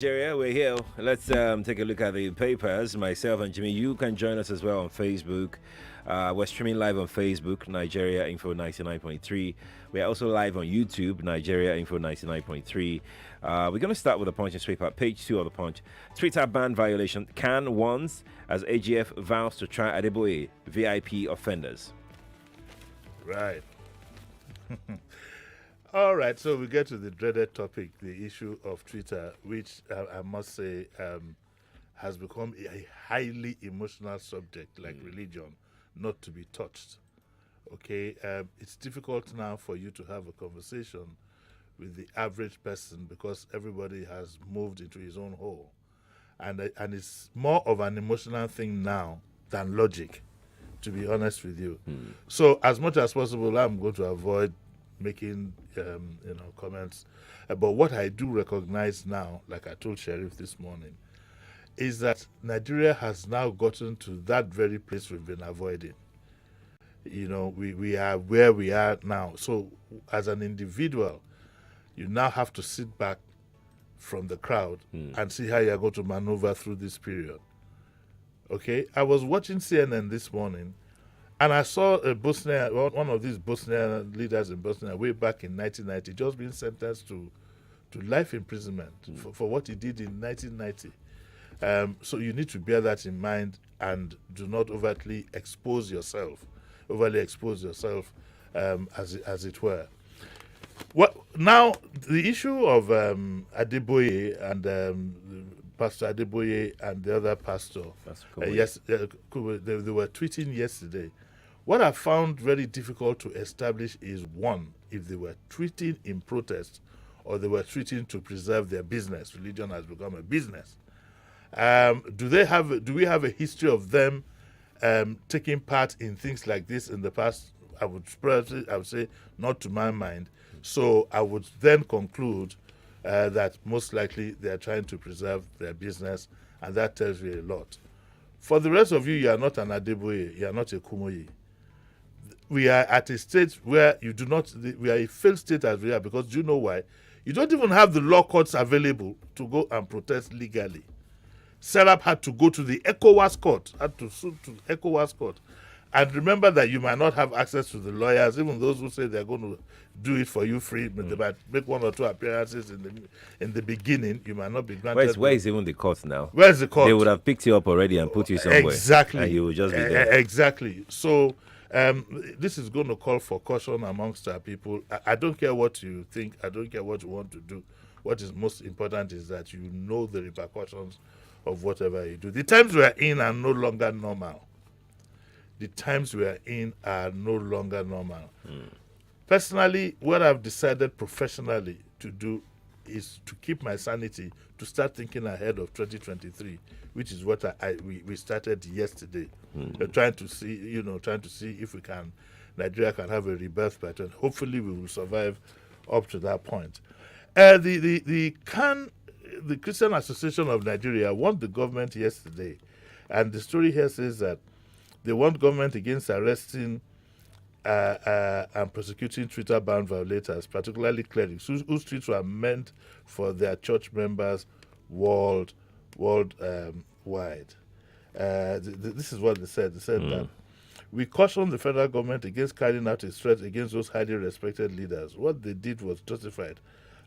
Nigeria, we're here. Let's take a look at the papers. Myself and Jimmy, you can join us as well on Facebook. We're streaming live on Facebook, Nigeria Info 99.3. We're also live on YouTube, Nigeria Info 99.3. We're going to start with the Punch and Sweeper, page 2 of the Punch. Twitter ban violation can once as AGF vows to try Adeboye VIP offenders. Right. All right, so we get to the dreaded topic, the issue of Twitter, which I must say has become a highly emotional subject, like religion, not to be touched. Okay, it's difficult now for you to have a conversation with the average person because everybody has moved into his own hole, and it's more of an emotional thing now than logic, to be honest with you. So, as much as possible, I'm going to avoid making comments. But what I do recognize now, like I told Sheriff this morning, is that Nigeria has now gotten to that very place we've been avoiding. We are where we are now. So as an individual, you now have to sit back from the crowd and see how you're going to maneuver through this period. Okay? I was watching CNN this morning, and I saw one of these Bosnian leaders in Bosnia way back in 1990, just being sentenced to life imprisonment for what he did in 1990. So you need to bear that in mind and do not overly expose yourself, as it were. Now, the issue of Adeboye and Pastor Adeboye and the other pastor, they were tweeting yesterday. What I found very difficult to establish is, one, if they were tweeting in protest or they were tweeting to preserve their business. Religion has become a business. Do we have a history of them taking part in things like this in the past? I would say not to my mind. So I would then conclude that most likely they are trying to preserve their business, and that tells you a lot. For the rest of you, you are not an Adeboye, you are not a Kumoyi. We are at a state where we are a failed state as we are, because do you know why? You don't even have the law courts available to go and protest legally. Serap had to go to the ECOWAS court, had to sue to the ECOWAS court. And remember that you might not have access to the lawyers, even those who say they're going to do it for you free, but they might make one or two appearances in the beginning. You might not be granted. Where is even the court now? Where's the court? They would have picked you up already and put you somewhere. Exactly. And you will just be there. Exactly. So this is going to call for caution amongst our people. I don't care what you think. I don't care what you want to do. What is most important is that you know the repercussions of whatever you do. The times we are in are no longer normal. Personally, what I've decided professionally to do is to keep my sanity, to start thinking ahead of 2023, which is what we started yesterday. Trying to see if Nigeria can have a rebirth pattern. Hopefully, we will survive up to that point. The Christian Association of Nigeria warned the government yesterday, and the story here says that they warned government against arresting and prosecuting Twitter ban violators, particularly clerics, whose tweets were meant for their church members worldwide. This is what they said. They said that we caution the federal government against carrying out a threat against those highly respected leaders. What they did was justified.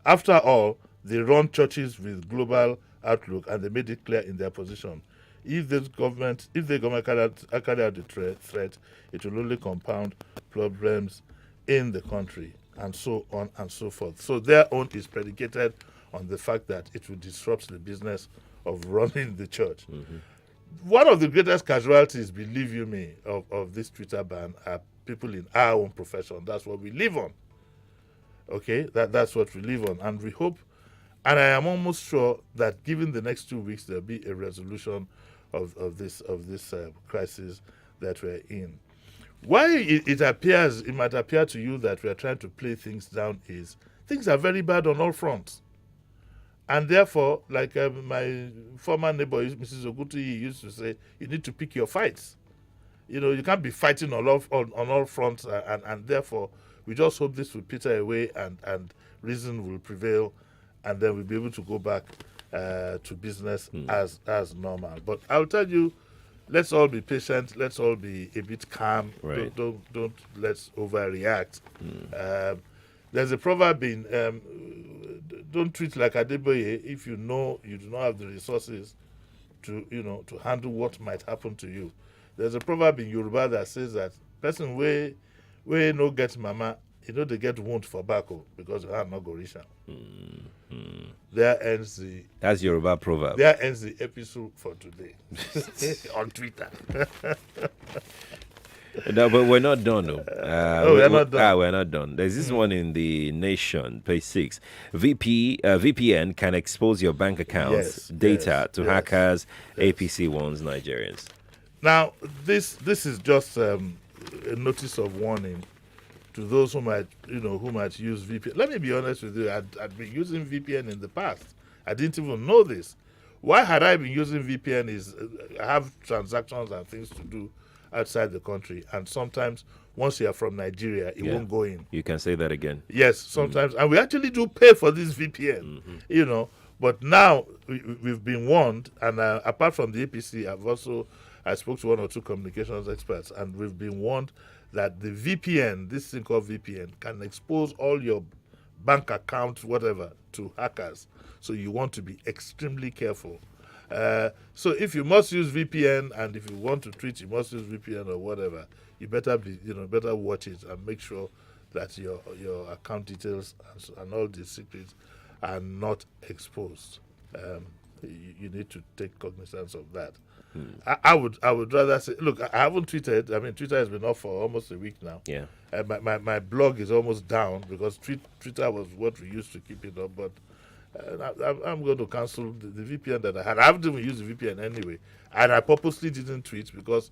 After all, they run churches with global outlook, and they made it clear in their position. If the government carry out the threat, it will only compound problems in the country, and so on and so forth. So their own is predicated on the fact that it will disrupt the business of running the church. One of the greatest casualties, believe you me, of this Twitter ban are people in our own profession. That's what we live on. Okay, that's what we live on, and we hope, and I am almost sure that given the next 2 weeks there'll be a resolution of this crisis that we're in. Why it might appear to you that we are trying to play things down is things are very bad on all fronts, and therefore, like my former neighbor Mrs. Oguti used to say, you need to pick your fights. You can't be fighting on all fronts, and therefore we just hope this will peter away and reason will prevail, and then we'll be able to go back to business as normal. But I'll tell you, let's all be patient. Let's all be a bit calm. Right. Don't let's overreact. There's a proverb in don't treat like Adeboye if you know you do not have the resources to handle what might happen to you. There's a proverb in Yoruba that says that person way no get mama, they get wound for back because they have no go reach am. There ends the That's Yoruba proverb. There ends the episode for today on Twitter. No, but we're not done, though. We're not done. We're not done. There's this one in the Nation, page 6. VPN can expose your bank accounts data to hackers, APC warns Nigerians. Now, this is just a notice of warning to those who might use VPN. Let me be honest with you. I'd been using VPN in the past. I didn't even know this. Why had I been using VPN is I have transactions and things to do outside the country, and sometimes once you are from Nigeria, it won't go in. You can say that again. Yes, sometimes, and we actually do pay for this VPN, But now we've been warned, and apart from the APC, I spoke to one or two communications experts, and we've been warned that the VPN, this thing called VPN, can expose all your bank accounts, whatever, to hackers. So you want to be extremely careful. So if you must use VPN, and if you want to treat, you must use VPN or whatever, you better better watch it and make sure that your account details and all the secrets are not exposed. You need to take cognizance of that. I would rather say, look, I haven't tweeted. I mean, Twitter has been off for almost a week now. Yeah. My blog is almost down because Twitter was what we used to keep it up, but I'm going to cancel the VPN that I had. I haven't even used the VPN anyway, and I purposely didn't tweet because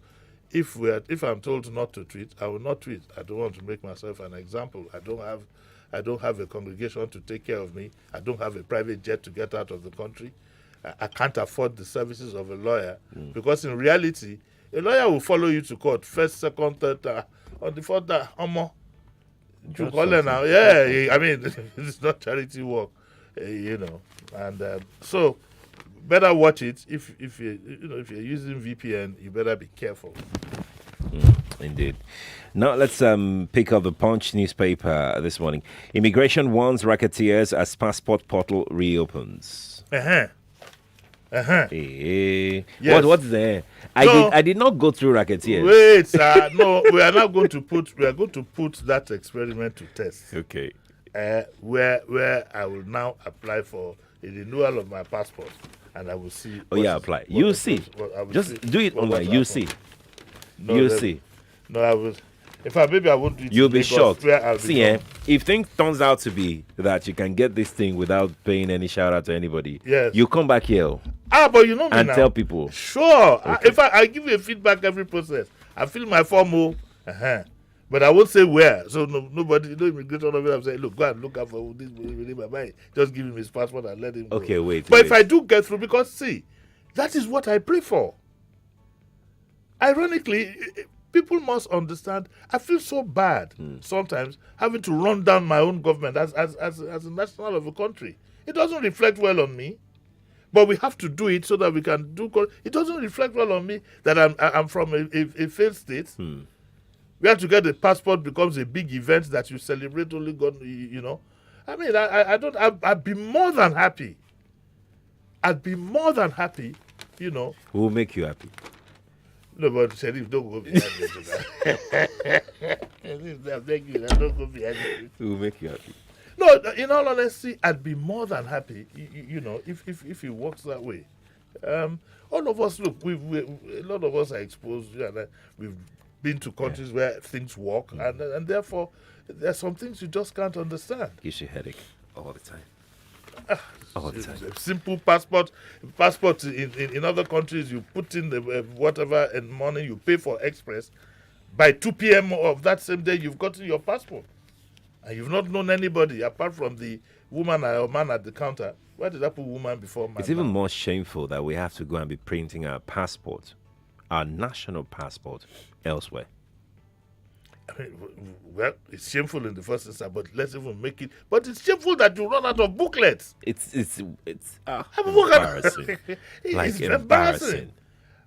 if I'm told not to tweet, I will not tweet. I don't want to make myself an example. I don't have a congregation to take care of me. I don't have a private jet to get out of the country. I can't afford the services of a lawyer because in reality, a lawyer will follow you to court first, second, third, on the fourth, to call her now. Yeah, I mean, it's not charity work. And so better watch it. If you're using VPN, you better be careful. Indeed. Now let's pick up the Punch newspaper this morning. Immigration warns racketeers as passport portal reopens. Yes. What's there? I did not go through racketeers. Wait, sir. No, we are going to put that experiment to test. Okay. Where I will now apply for a renewal of my passport, and I will see. Apply. You see. Just do it online. You see. No, you see. No, I will. In fact, maybe I won't do it. You'll be shocked. See, if things turns out to be that you can get this thing without paying any shout out to anybody, you come back here. But you know me and now. Tell people. Sure. Okay. I give you a feedback every process. I fill my form. But I won't say where. So nobody, no immigration officer will say, look, go and look out for this within my mind. Just give him his passport and let him go. Okay, wait. But if I do get through, because see, that is what I pray for. Ironically, people must understand. I feel so bad sometimes having to run down my own government as a national of a country. It doesn't reflect well on me. But we have to do it so that we can do. It doesn't reflect well on me that I'm from a failed state. We have to get the passport becomes a big event that you celebrate only God, I mean, I'd be more than happy. I'd be more than happy, Who will make you happy? No, but Sheriff, don't go behind me. Thank you. Don't go behind me. Who will make you happy? No, in all honesty, I'd be more than happy, if it works that way. All of us, look, a lot of us are exposed, and we've been to countries where things work, and therefore there's some things you just can't understand. Gives you a headache all the time. All the time. Simple passport in other countries, you put in the whatever and money you pay for express. By 2 p.m. of that same day, you've gotten your passport, and you've not known anybody apart from the woman or man at the counter. Why did I put woman before man? It's even more shameful that we have to go and be printing our passport, our national passport, elsewhere. I mean, well, it's shameful in the first instance, but let's even make it. But it's shameful that you run out of booklets. It's Embarrassing. Like It's embarrassing.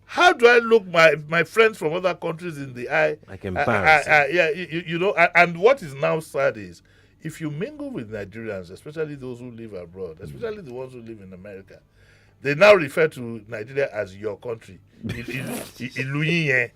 How do I look my friends from other countries in the eye? Like embarrassing. Yeah, you know, and what is now sad is if you mingle with Nigerians, especially those who live abroad, especially the ones who live in America, they now refer to Nigeria as your country. Iluyin.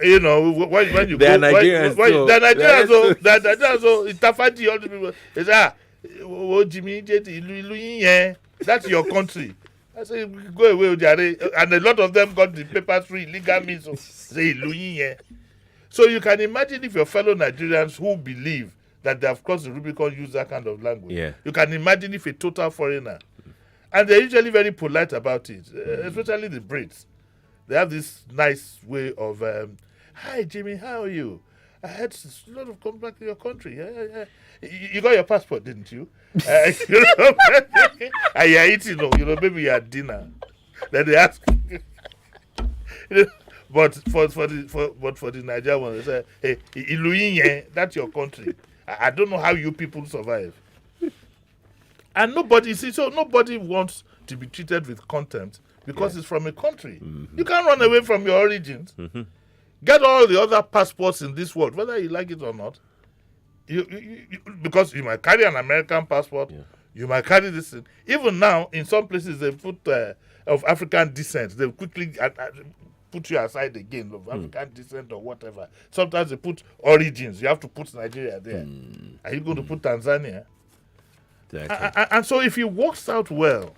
You know, when you They go, are Nigerians, they're Nigerians, so Itafati, all the people, they say, Jimi, Iluyin, that's your country. I say, go away, Ojare. And a lot of them got the papers free, legal means, so say Iluyin. So you can imagine if your fellow Nigerians who believe that they have crossed the Rubicon use that kind of language. Yeah. You can imagine if a total foreigner, and they're usually very polite about it, especially the Brits. They have this nice way of, hi, Jimmy, how are you? I had a lot of come back to your country. You got your passport, didn't you? You know, and you're eating, you know, maybe you're at dinner. Then they ask, but for the Nigerian one, they say, hey, Iluyin, that's your country. I don't know how you people survive. And nobody wants to be treated with contempt because it's from a country. Mm-hmm. You can't run away from your origins. Mm-hmm. Get all the other passports in this world, whether you like it or not. You because you might carry an American passport, you might carry this. Even now, in some places, they put of African descent. They quickly put you aside again of African descent or whatever. Sometimes they put origins. You have to put Nigeria there. Are you going to put Tanzania? Exactly. And so if it works out well,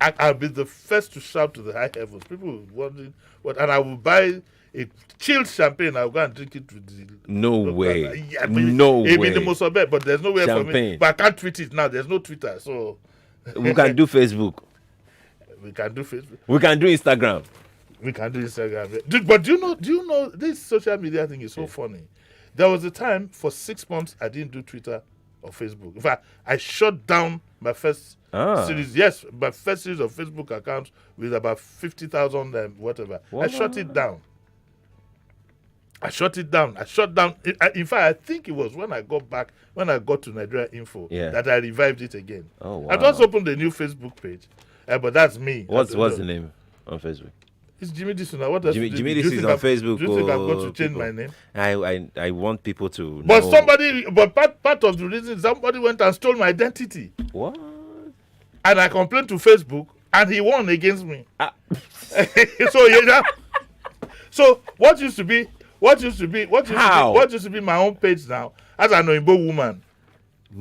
I'll be the first to shout to the high heavens. People will be wondering what, and I will buy a chilled champagne. I'll go and drink it with the. No way. No way. The Mosobet, but there's nowhere for me. But I can't tweet it now. There's no Twitter, so. We can do Facebook. We can do Facebook. We can do Instagram. We can do Instagram. But do you know this social media thing is so funny? There was a time for 6 months I didn't do Twitter or Facebook. In fact, I shut down my first series. Yes, my first series of Facebook accounts with about 50,000 whatever. What? I shut it down. In fact, I think it was when I got to Nigeria Info that I revived it again. Oh, wow. I just opened a new Facebook page, but that's me. What's the name on Facebook? It's Jimi Disu now. What does Jimi Disu is on Facebook. Do you think I'm going to change my name? I want people to But know. part of the reason somebody went and stole my identity. What? And I complained to Facebook, and he won against me. So you know. So what used to be my own page now, as an Oyibo woman.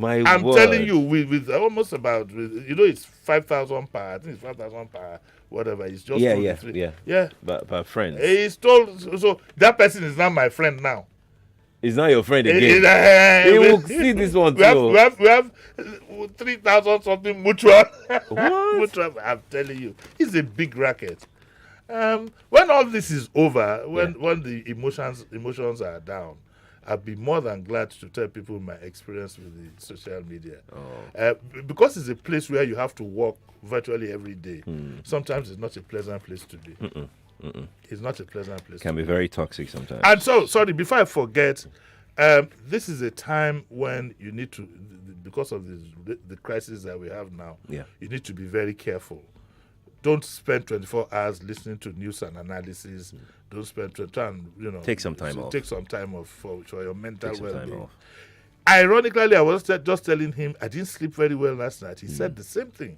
I'm telling you, with almost about, it's 5,000 per. I think it's 5,000 per. Whatever, it's just yeah. But friends. He stole. So that person is not my friend now. He's not your friend again. He will see this one too. We have 3,000 something mutual. What? Mutual. I'm telling you, it's a big racket. When all this is over, when the emotions are down, I'll be more than glad to tell people my experience with the social media. Because it's a place where you have to walk virtually every day. Sometimes it's not a pleasant place to be. It's not a pleasant place. It can be very toxic sometimes. And so, sorry, before I forget, this is a time when you need to, because of the crisis that we have now, you need to be very careful. Don't spend 24 hours listening to news and analysis. Don't spend time, take some time off. Take some time off for your mental well-being. Ironically, I was just telling him I didn't sleep very well last night. He said the same thing.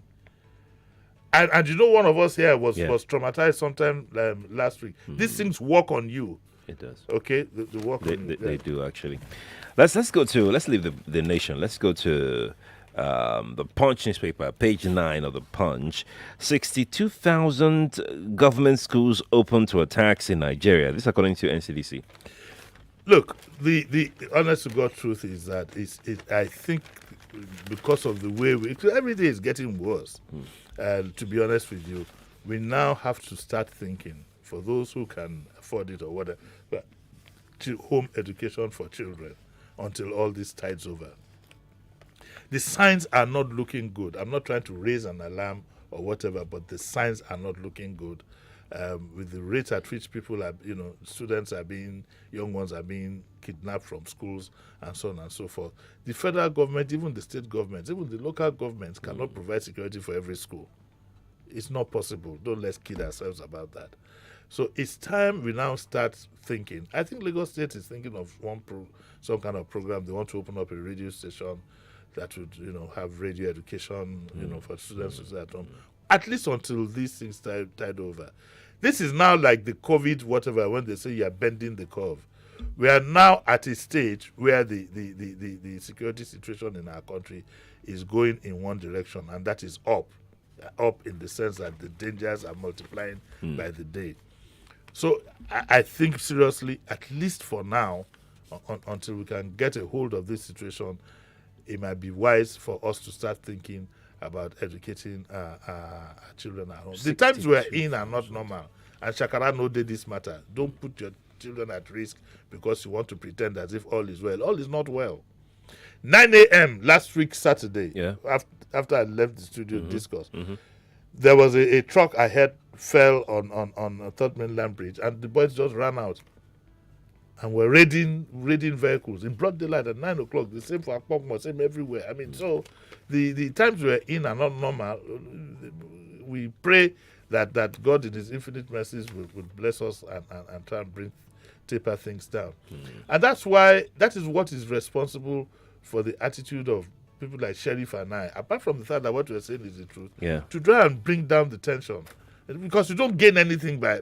And one of us here was traumatized sometime last week. These things work on you. It does. Okay, they work on you. They do actually. Let's leave the nation. Let's go to the Punch newspaper, page 9 of the Punch. 62,000 government schools open to attacks in Nigeria. This according to NCDC. Look, the honest to God truth is that I think because of the way every day is getting worse. To be honest with you, we now have to start thinking, for those who can afford it or whatever, home education for children until all this tides over. The signs are not looking good. I'm not trying to raise an alarm or whatever, but the signs are not looking good. with the rate at which people are, students are being, young ones are being kidnapped from schools and so on and so forth. The federal government, even the state governments, even the local governments cannot provide security for every school. It's not possible. Don't let's kid ourselves about that. So it's time we now start thinking. I think Lagos State is thinking of some kind of program. They want to open up a radio station that would, have radio education, for students to stay at home. At least until these things tide over. This is now like the COVID whatever, when they say you are bending the curve. We are now at a stage where the security situation in our country is going in one direction, and that is up in the sense that the dangers are multiplying by the day. So I think seriously, at least for now, until we can get a hold of this situation, it might be wise for us to start thinking about educating our children at home. The times we're in are not normal. And Shakara know this matter. Don't put your children at risk because you want to pretend as if all is well. All is not well. 9 a.m. last week, Saturday, after I left the studio to discuss, there was a truck I heard fell on Third Mainland Bridge, and the boys just ran out and were raiding vehicles in broad daylight at 9 o'clock. The same for Akpokmo, same everywhere. I mean, so the times we're in are not normal. We pray that God in his infinite mercies will bless us and try and taper things down. And that is what is responsible for the attitude of people like Sheriff and I, apart from the fact that what we're saying is the truth, to try and bring down the tension. Because you don't gain anything by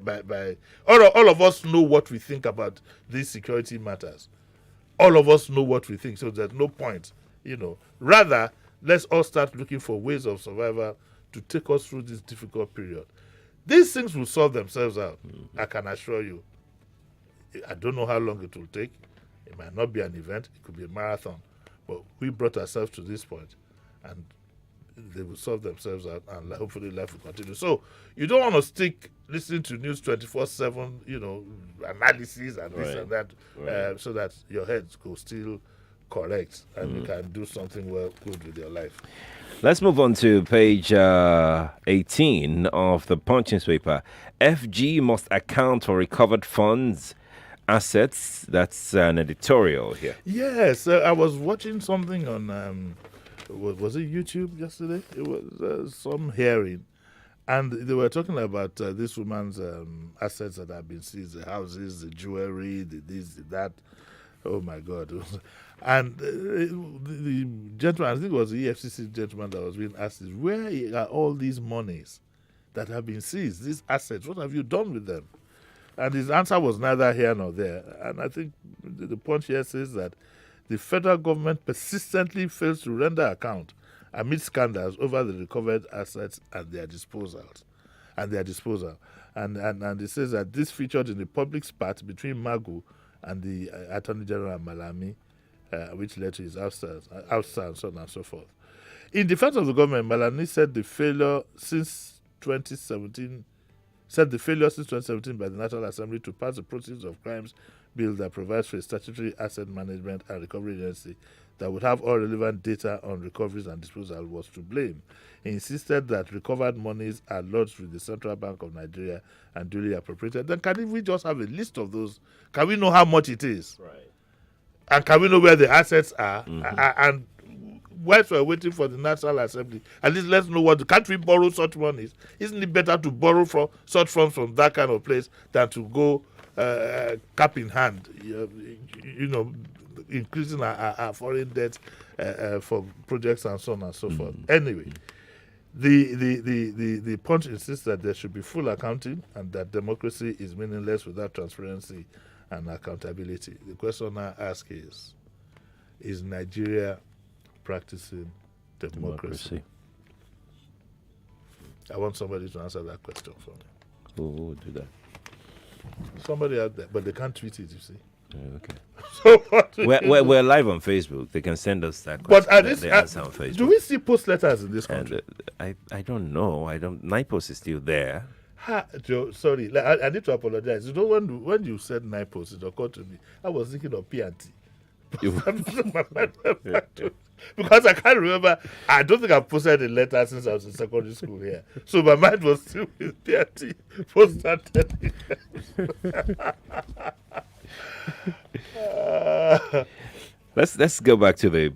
all of us know what we think about these security matters. All of us know what we think, so there's no point, Rather, let's all start looking for ways of survival to take us through this difficult period. These things will solve themselves out, I can assure you. I don't know how long it will take. It might not be an event, it could be a marathon. But we brought ourselves to this point, and they will solve themselves out, and hopefully life will continue. So you don't want to stick listening to news 24/7, analysis and this and that, so that your head go still correct and you can do something good with your life. Let's move on to page 18 of the Punch newspaper. FG must account for recovered funds, assets. That's an editorial here. Yes, I was watching something on, was it YouTube yesterday? It was some hearing, and they were talking about this woman's assets that have been seized, the houses, the jewelry, the this, the that. Oh my God. And the gentleman, I think it was the EFCC gentleman that was being asked, where are all these monies that have been seized, these assets? What have you done with them? And his answer was neither here nor there. And I think the point here says that the federal government persistently fails to render account amid scandals over the recovered assets and their disposal. And it says that this featured in the public spat between Magu and the Attorney General Malami, which led to his ouster and so on and so forth. In defense of the government, Malami said the failure since 2017 by the National Assembly to pass the Proceeds of Crimes Bill that provides for a statutory asset management and recovery agency that would have all relevant data on recoveries and disposal was to blame. He insisted that recovered monies are lodged with the Central Bank of Nigeria and duly appropriated. Then can we just have a list of those? Can we know how much it is? Right. And can we know where the assets are? And whilst we're waiting for the National Assembly, at least let's know can't we borrow such monies? Isn't it better to borrow from such funds from that kind of place than to go cap in hand, increasing our foreign debt for projects and so on and so forth. Anyway, the Punch insists that there should be full accounting and that democracy is meaningless without transparency and accountability. The question I ask is Nigeria practicing democracy? I want somebody to answer that question for me. Who would do that? Somebody out there, but they can't tweet it, you see. Okay. So what we're live on Facebook. They can send us that question. But They answer on Facebook. do we see post letters in this country? And, I don't know. NIPOS is still there. Joe, sorry, I need to apologize. When you said NIPOS, it occurred to me. I was thinking of P&T. My mind went back to, because I can't remember. I don't think I've posted a letter since I was in secondary school here. So my mind was still with PRT post-study. Let's go back to the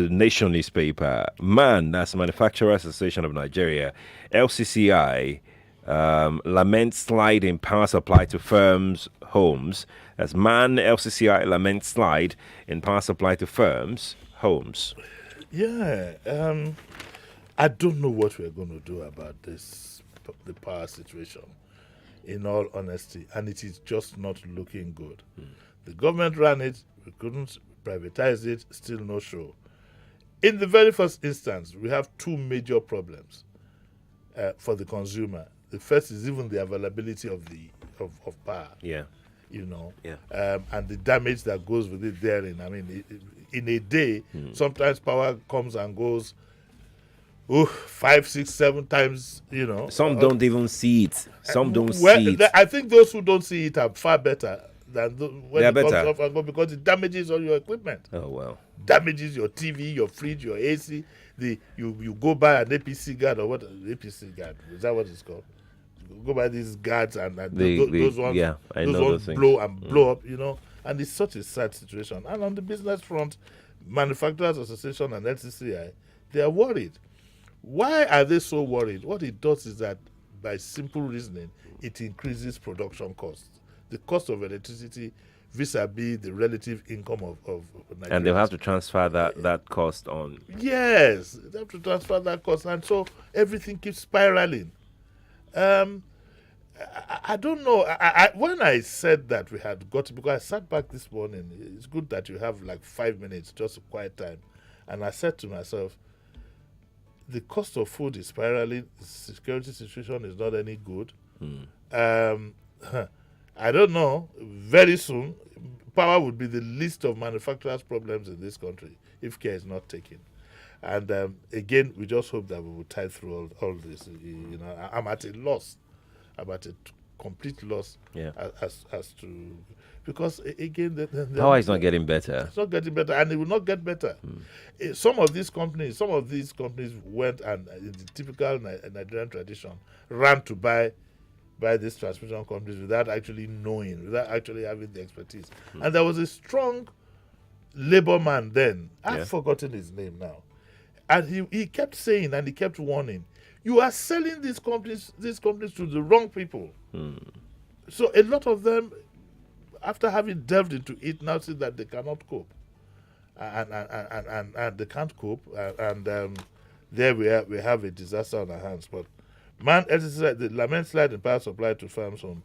Nation newspaper. Man, that's Manufacturers Association of Nigeria, LCCI, laments slide in power supply to firms' homes. That's Man, LCCI laments slide in power supply to firms' homes. Yeah, I don't know what we're going to do about this, the power situation, in all honesty, and it is just not looking good. The government ran it, we couldn't privatize it, still no show. In the very first instance, we have two major problems for the consumer. The first is even the availability of power. Yeah. You know, Yeah. And the damage that goes with it therein. I mean, in a day, sometimes power comes and goes 5, 6, 7 times, you know. Some don't even see it. Some don't see it. I think those who don't see it are far better than when They are it comes better. off and go, because it damages all your equipment. Oh, well. Damages your TV, your fridge, your AC. You go buy an APC guard, or what? APC guard, is that what it's called? You go buy these guards and those ones, yeah, I know ones those blow and blow up, you know. And it's such a sad situation. And on the business front, Manufacturers Association and LCCI, they are worried. Why are they so worried? What it does is that, by simple reasoning, it increases production costs. The cost of electricity vis-a-vis the relative income of Nigeria. And they'll have to transfer that cost on. Yes, they have to transfer that cost. And so everything keeps spiraling. I don't know. When I said that we had got, because I sat back this morning, it's good that you have like 5 minutes, just a quiet time. And I said to myself, the cost of food is spiraling, the security situation is not any good. I don't know, very soon, power would be the least of manufacturers' problems in this country if care is not taken. And again, we just hope that we will tide through all this. You know, I'm at a loss. I'm at a complete loss as to, because again, Power is not getting better. It's not getting better, and it will not get better. Some of these companies went and, in the typical Nigerian tradition, ran to buy these transmission companies without actually knowing, without actually having the expertise. And there was a strong labor man then. I've forgotten his name now. And he kept saying, and he kept warning, you are selling these companies to the wrong people. So a lot of them, after having delved into it, now see that they cannot cope. And they can't cope. There we have a disaster on our hands. But Man, LCCI, the lament slide in power supply to firms home.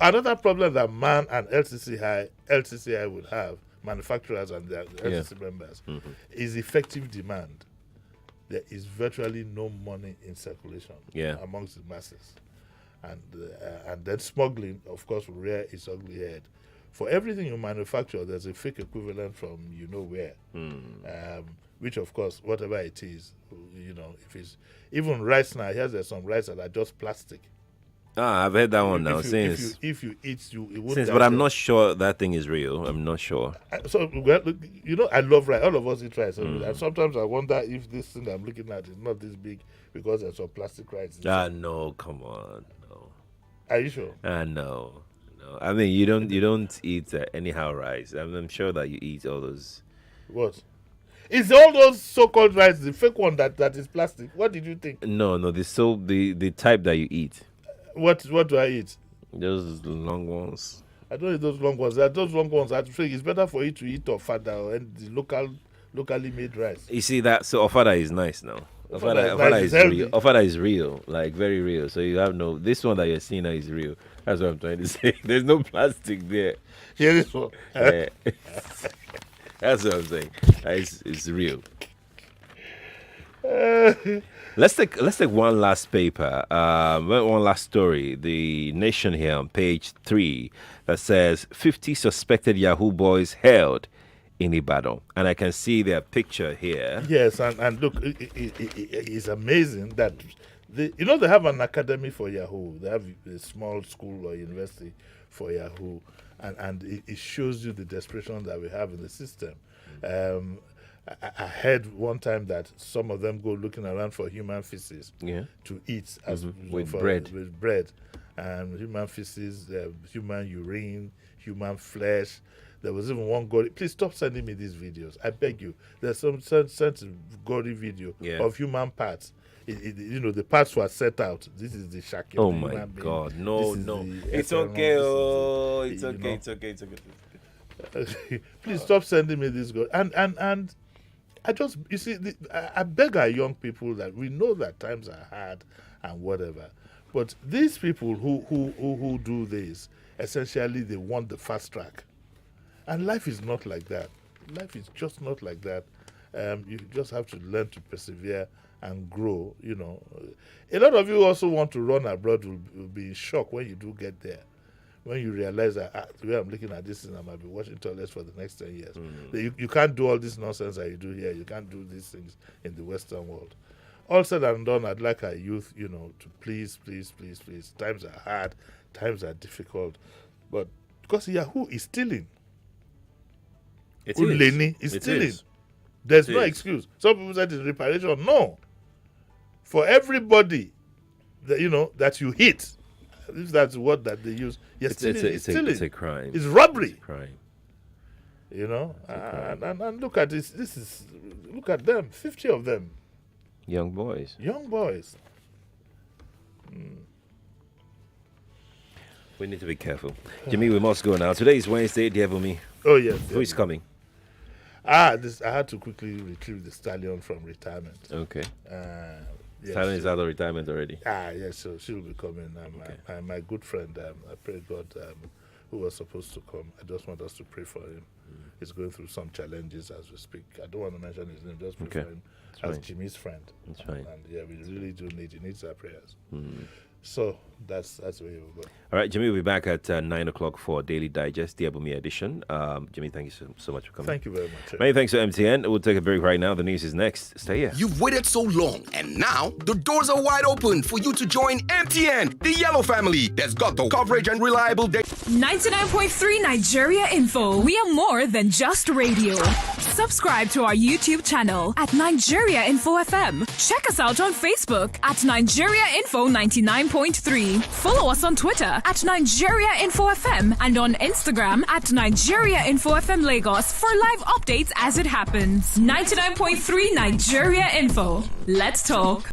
Another problem that Man and LCCI would have, manufacturers and their LCC members, is effective demand. There is virtually no money in circulation amongst the masses. And then smuggling, of course, will rear its ugly head. For everything you manufacture, there's a fake equivalent from you know where. Which, of course, whatever it is, you know, if it's even rice now, there's some rice that are just plastic. I've heard that one now. If you eat, it won't. But I'm not sure that thing is real. I'm not sure. So, you know, I love rice. All of us eat rice. And sometimes I wonder if this thing I'm looking at is not this big because there's some plastic rice. No, come on, no. Are you sure? No. I mean, you don't eat anyhow rice. I'm sure that you eat all those. What? It's all those so-called rice, the fake one that is plastic. What did you think? No, the type that you eat. What do I eat? Those long ones. I don't eat those long ones. Those long ones, I think it's better for you to eat ofada and the locally made rice. You see that? So ofada is nice now. Ofada is real. Ofada is real, like very real. So you have this one that you're seeing now is real. That's what I'm trying to say. There's no plastic there. Here this one. Yeah. That's what I'm saying. It's real. Let's take one last paper, one last story. The Nation here on page 3 that says 50 suspected Yahoo boys held in Ibadan, and I can see their picture here. Yes, and look, it's amazing that they have an academy for Yahoo. They have a small school or university for Yahoo, and it shows you the desperation that we have in the system. I heard one time that some of them go looking around for human feces to eat with bread. With bread, and human feces, human urine, human flesh. There was even one gory. Please stop sending me these videos. I beg you. There's some gory video of human parts. The parts were set out. This is the shaky. Oh my God! No. It's okay. Oh, it's okay. It's okay. Please stop sending me this. And I just, you see, I beg our young people that we know that times are hard and whatever, but these people who do this, essentially they want the fast track, and life is not like that. Life is just not like that. You just have to learn to persevere and grow. A lot of you also want to run abroad will be in shock when you do get there. When you realize that the way I'm looking at this, and I might be watching toilets for the next 10 years. You can't do all this nonsense that you do here. You can't do these things in the Western world. All said and done, I'd like our youth, to please. Times are hard. Times are difficult. But because Yahoo is stealing. Uleni is stealing. There's no excuse. Some people said it's reparation. No. For everybody that you hit, if that's the word that they use, it's a crime. It's robbery. It's a crime. And look at this. Look at them. 50 of them. Young boys. We need to be careful. Jimmy, we must go now. Today is Wednesday. Devil me. Oh yes. Who is coming? I had to quickly retrieve the stallion from retirement. Okay. Yes, Stallion is out of retirement already. Yes, so she'll be coming. My good friend, I pray God, who was supposed to come. I just want us to pray for him. He's going through some challenges as we speak. I don't want to mention his name, just pray for him as Jimmy's friend. That's fine. And we really do he needs our prayers. So that's the way we'll go. All right, Jimmy will be back at 9 o'clock for Daily Digest, the Abumi edition. Jimmy, thank you so much for coming. Thank you very much. Many thanks to MTN. We'll take a break right now. The news is next. Stay here. You've waited so long, and now the doors are wide open for you to join MTN, the yellow family that's got the coverage and reliable data. 99.3 Nigeria Info. We are more than just radio. Subscribe to our YouTube channel at Nigeria Info FM. Check us out on Facebook at Nigeria Info 99.3. Follow us on Twitter at Nigeria Info FM and on Instagram at Nigeria Info FM Lagos for live updates as it happens. 99.3 Nigeria Info. Let's talk.